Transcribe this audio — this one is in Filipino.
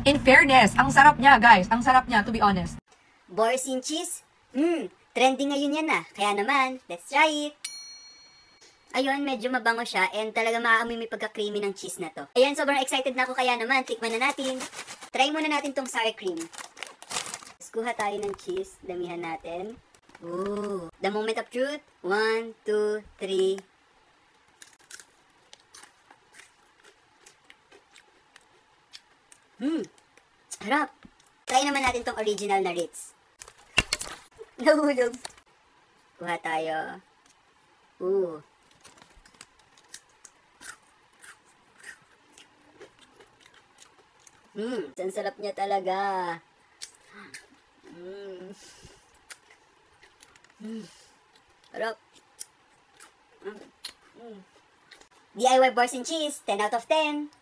In fairness, ang sarap niya, guys. Ang sarap niya, to be honest. Boursin cheese? Trending ngayon yan ah. Kaya naman, let's try it. Ayun, medyo mabango siya and talaga maaamoy may pagka-creamy ng cheese na to. Ayan, sobrang excited na ako kaya naman, tikman na natin. Try muna natin tong sour cream. Let's kuha tayo ng cheese, damihan natin. Ooh, the moment of truth. 1, 2, 3. Harap. Try naman natin tong original na Ritz. Nahulog. Kuha tayo. Ooh. Ang sarap niya talaga. Harap. DIY Boursin cheese, 10 out of 10.